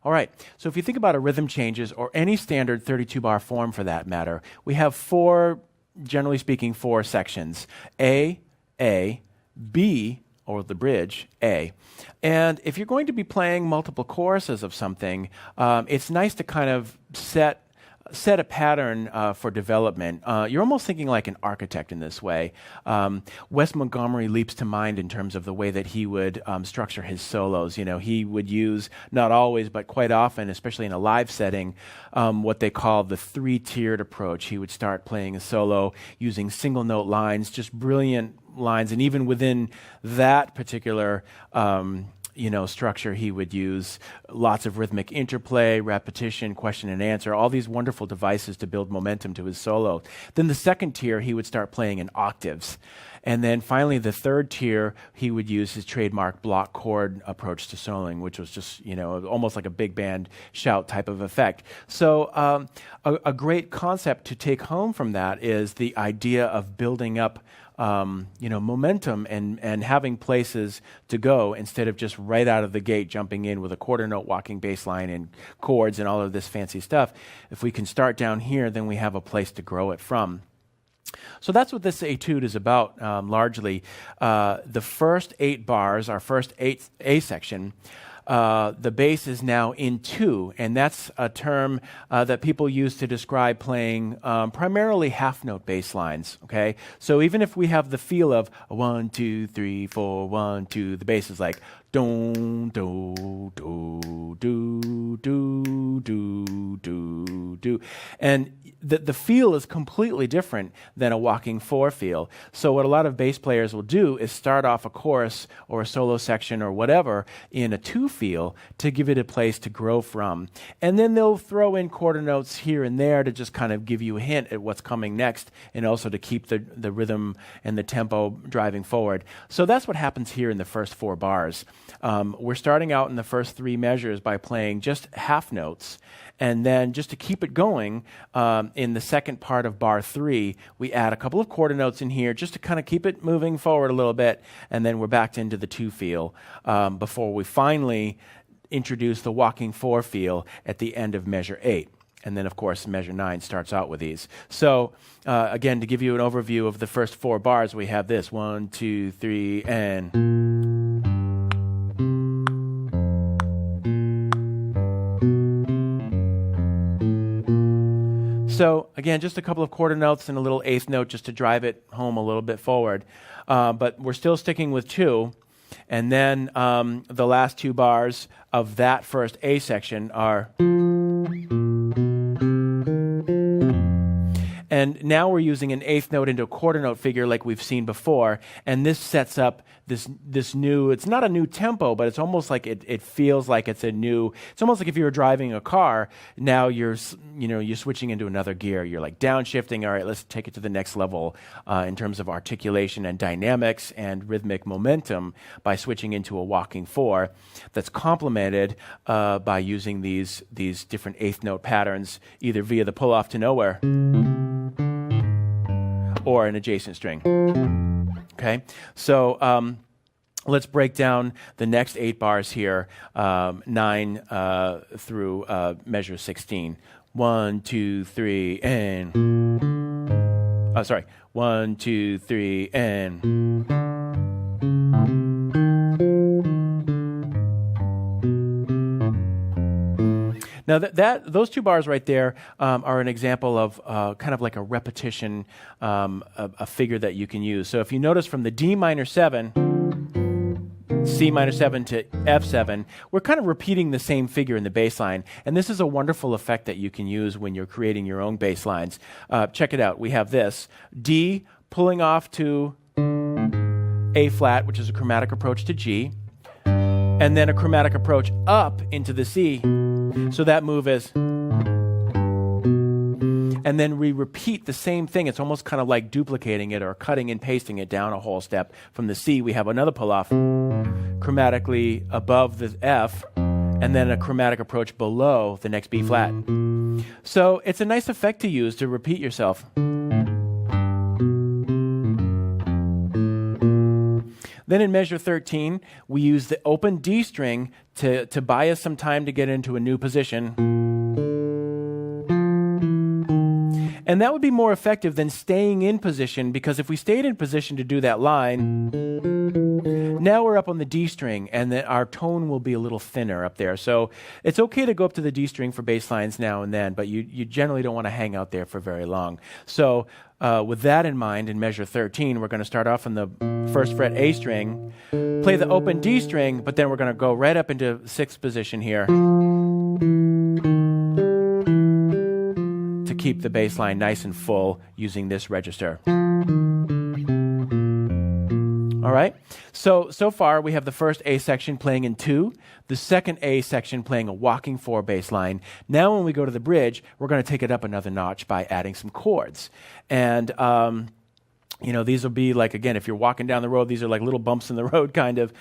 All right, so if you think about a rhythm changes or any standard 32-bar form for that matter, we have generally speaking, four sections. A, B, or the bridge, A. And if you're going to be playing multiple choruses of something, it's nice to kind of set a pattern for development. You're almost thinking like an architect in this way. Wes Montgomery leaps to mind in terms of the way that he would structure his solos. You know, he would use, not always, but quite often, especially in a live setting, what they call the three-tiered approach. He would start playing a solo using single-note lines, just brilliant lines, and even within that particular structure, he would use lots of rhythmic interplay, repetition, question and answer, all these wonderful devices to build momentum to his solo. Then the second tier, he would start playing in octaves. And then finally, the third tier, he would use his trademark block chord approach to soloing, which was just, almost like a big band shout type of effect. So a great concept to take home from that is the idea of building up momentum and having places to go instead of just right out of the gate jumping in with a quarter note walking bass line and chords and all of this fancy stuff. If we can start down here, then we have a place to grow it from. So that's what this etude is about, largely. The first 8 bars, our first A section, the bass is now in 2, and that's a term that people use to describe playing primarily half-note bass lines, okay? So even if we have the feel of 1, 2, 3, 4, 1, 2, the bass is like do, do, do, do, do, do, do, do. And the feel is completely different than a walking 4 feel. So what a lot of bass players will do is start off a chorus or a solo section or whatever in a 2 feel to give it a place to grow from. And then they'll throw in quarter notes here and there to just kind of give you a hint at what's coming next and also to keep the rhythm and the tempo driving forward. So that's what happens here in the first 4 bars. We're starting out in the first 3 measures by playing just half notes, and then just to keep it going, in the second part of bar 3, we add a couple of quarter notes in here just to kind of keep it moving forward a little bit, and then we're back into the 2 feel before we finally introduce the walking 4 feel at the end of measure 8. And then, of course, measure 9 starts out with these. So, again, to give you an overview of the first 4 bars, we have this 1, 2, 3, and... So, again, just a couple of quarter notes and a little 8th note just to drive it home a little bit forward. But we're still sticking with 2. And then the last 2 bars of that first A section are... And now we're using an 8th note into a quarter note figure like we've seen before, and this sets up this new, it's not a new tempo, but it's almost like it feels like it's it's almost like if you were driving a car, now you're switching into another gear. You're like downshifting, all right, let's take it to the next level in terms of articulation and dynamics and rhythmic momentum by switching into a walking 4 that's complemented by using these different 8th note patterns, either via the pull off to nowhere or an adjacent string. Okay, so let's break down the next 8 bars here, 9 through measure 16. 1, 2, 3, and... 1, 2, 3, and... Now, those 2 bars right there are an example of kind of like a repetition, a figure that you can use. So if you notice from the D minor 7, C minor 7 to F7, we're kind of repeating the same figure in the bass line. And this is a wonderful effect that you can use when you're creating your own bass lines. Check it out. We have this. D pulling off to A flat, which is a chromatic approach to G. And then a chromatic approach up into the C. So that move is, and then we repeat the same thing. It's almost kind of like duplicating it or cutting and pasting it down a whole step. From the C, we have another pull-off chromatically above the F, and then a chromatic approach below the next B flat. So it's a nice effect to use to repeat Then in measure 13, we use the open D string to buy us some time to get into a new position. And that would be more effective than staying in position, because if we stayed in position to do that line, now we're up on the D string, and then our tone will be a little thinner up there. So it's okay to go up to the D string for bass lines now and then, but you generally don't want to hang out there for very long. So with that in mind, in measure 13, we're going to start off on the first fret A string, play the open D string, but then we're going to go right up into 6th position here to keep the bass line nice and full using this register. All right, so far we have the first A section playing in 2, the second A section playing a walking 4 bass line. Now when we go to the bridge, we're going to take it up another notch by adding some chords. And these will be like, again, if you're walking down the road, these are like little bumps in the road kind of,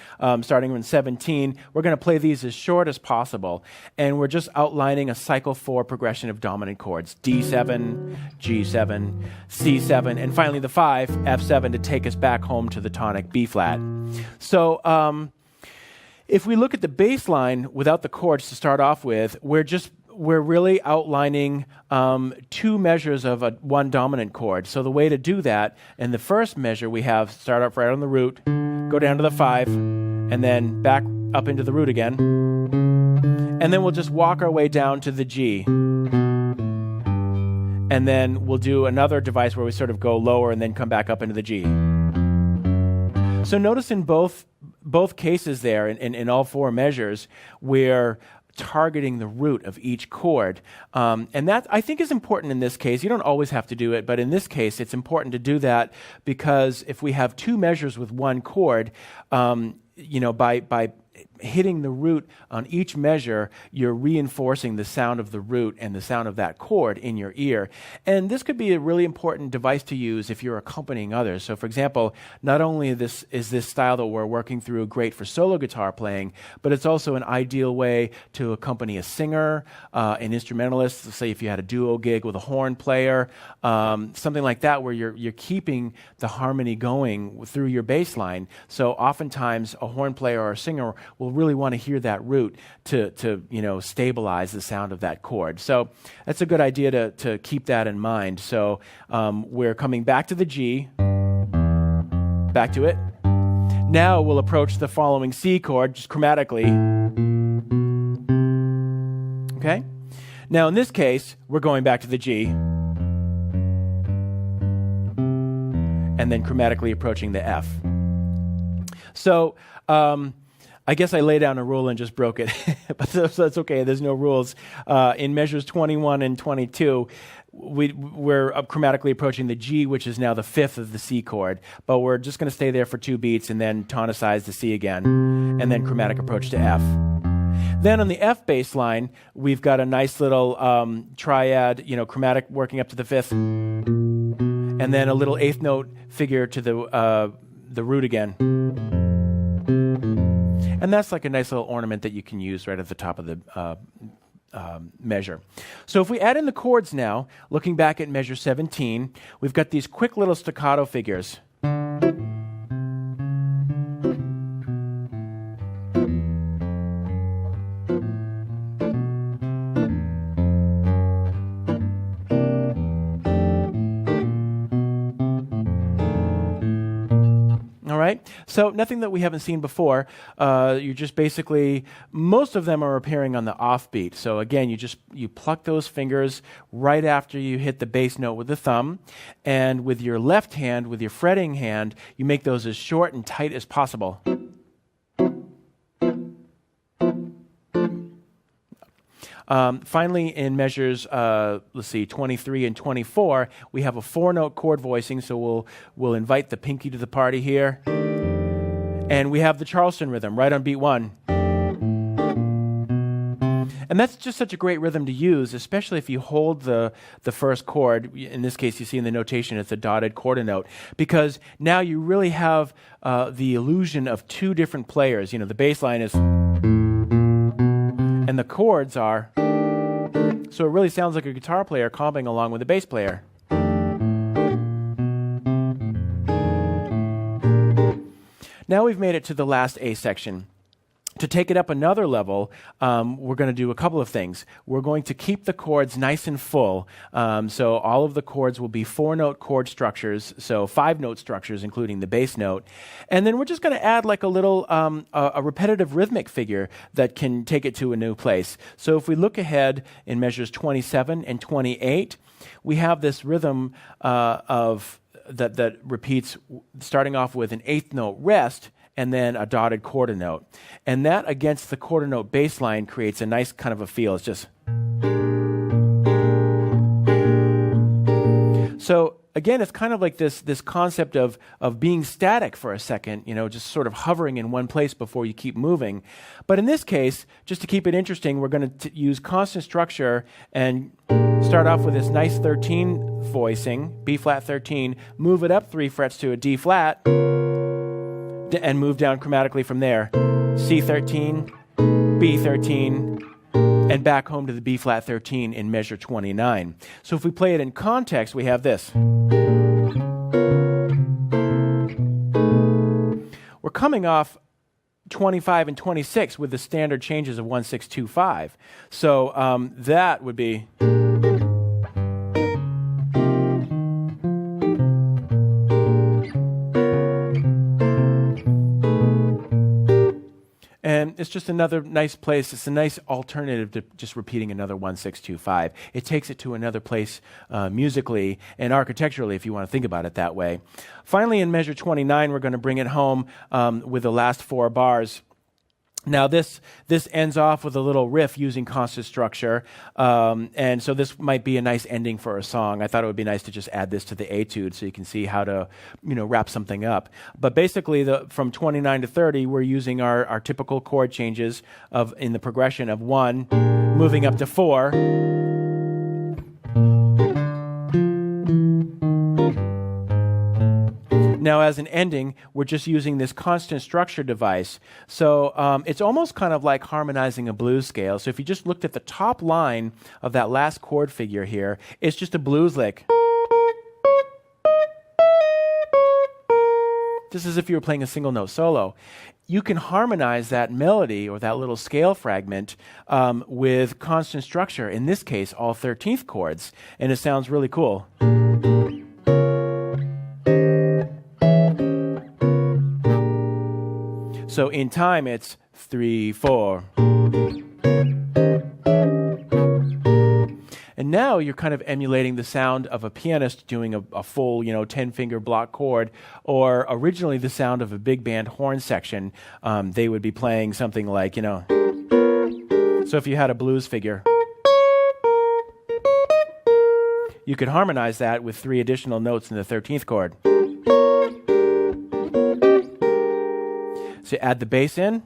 starting in 17. We're going to play these as short as possible. And we're just outlining a cycle 4 progression of dominant chords. D7, G7, C7, and finally the 5, F7, to take us back home to the tonic B flat. So if we look at the bass line without the chords to start off with, we're really outlining 2 measures of one dominant chord. So the way to do that, in the first measure, we have start up right on the root, go down to the 5, and then back up into the root again. And then we'll just walk our way down to the G. And then we'll do another device where we sort of go lower and then come back up into the G. So notice in both cases there, in all 4 measures, we're targeting the root of each chord. And that, I think, is important in this case. You don't always have to do it, but in this case, it's important to do that because if we have 2 measures with one chord, by hitting the root on each measure, you're reinforcing the sound of the root and the sound of that chord in your ear. And this could be a really important device to use if you're accompanying others. So for example, not only is this style that we're working through great for solo guitar playing, but it's also an ideal way to accompany a singer, an instrumentalist, say if you had a duo gig with a horn player, something like that where you're keeping the harmony going through your bass line. So oftentimes a horn player or a singer will really want to hear that root to stabilize the sound of that chord. So that's a good idea to keep that in mind. So we're coming back to the G, back to it. Now we'll approach the following C chord just chromatically. Okay? Now in this case, we're going back to the G and then chromatically approaching the F. So I guess I lay down a rule and just broke it, but so that's okay. There's no rules. In measures 21 and 22, we're chromatically approaching the G, which is now the 5th of the C chord, but we're just going to stay there for 2 beats and then tonicize the C again, and then chromatic approach to F. Then on the F bass line, we've got a nice little triad, chromatic working up to the 5th, and then a little 8th note figure to the root again. And that's like a nice little ornament that you can use right at the top of the measure. So if we add in the chords now, looking back at measure 17, we've got these quick little staccato figures. So nothing that we haven't seen before. You just basically, most of them are appearing on the offbeat. So again, you pluck those fingers right after you hit the bass note with the thumb, and with your left hand, with your fretting hand, you make those as short and tight as possible. Finally, in measures, 23 and 24, we have a 4-note chord voicing, so we'll invite the pinky to the party here. And we have the Charleston rhythm right on beat 1. And that's just such a great rhythm to use, especially if you hold the first chord. In this case, you see in the notation, it's a dotted quarter note, because now you really have the illusion of 2 different players. The bass line is, and the chords are, so it really sounds like a guitar player comping along with a bass player. Now we've made it to the last A section. To take it up another level, we're going to do a couple of things. We're going to keep the chords nice and full. So all of the chords will be 4-note chord structures, so 5-note structures, including the bass note. And then we're just going to add like a little a repetitive rhythmic figure that can take it to a new place. So if we look ahead in measures 27 and 28, we have this rhythm that repeats, starting off with an 8th note rest, and then a dotted quarter note. And that against the quarter note bass line creates a nice kind of a feel. It's just... So again, it's kind of like this concept of being static for a second, just sort of hovering in one place before you keep moving. But in this case, just to keep it interesting, we're going to use constant structure and start off with this nice 13 voicing, B flat 13, move it up 3 frets to a D flat, and move down chromatically from there. C13, B13, and back home to the B flat 13 in measure 29. So if we play it in context, we have this. We're coming off 25 and 26 with the standard changes of 1, 6, 2, 5. So that would be... And it's just another nice place. It's a nice alternative to just repeating another 1, 6, 2, 5. It takes it to another place musically and architecturally, if you want to think about it that way. Finally, in measure 29, we're going to bring it home with the last 4 bars. Now this ends off with a little riff using constant structure, and so this might be a nice ending for a song. I thought it would be nice to just add this to the etude so you can see how to wrap something up. But basically, from 29 to 30, we're using our typical chord changes in the progression of 1, moving up to 4. Now, as an ending, we're just using this constant structure device. So it's almost kind of like harmonizing a blues scale. So if you just looked at the top line of that last chord figure here, it's just a blues lick. Just as if you were playing a single note solo. You can harmonize that melody or that little scale fragment with constant structure, in this case, all 13th chords, and it sounds really cool. So in time, it's 3, 4. And now you're kind of emulating the sound of a pianist doing a full, 10-finger block chord, or originally the sound of a big band horn section. They would be playing something like, So if you had a blues figure, you could harmonize that with 3 additional notes in the 13th chord. So add the bass in.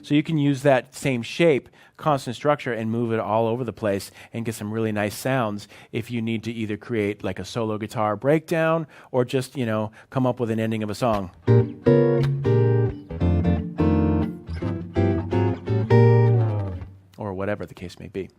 So you can use that same shape, constant structure, and move it all over the place and get some really nice sounds if you need to either create like a solo guitar breakdown or just, come up with an ending of a song. Or whatever the case may be.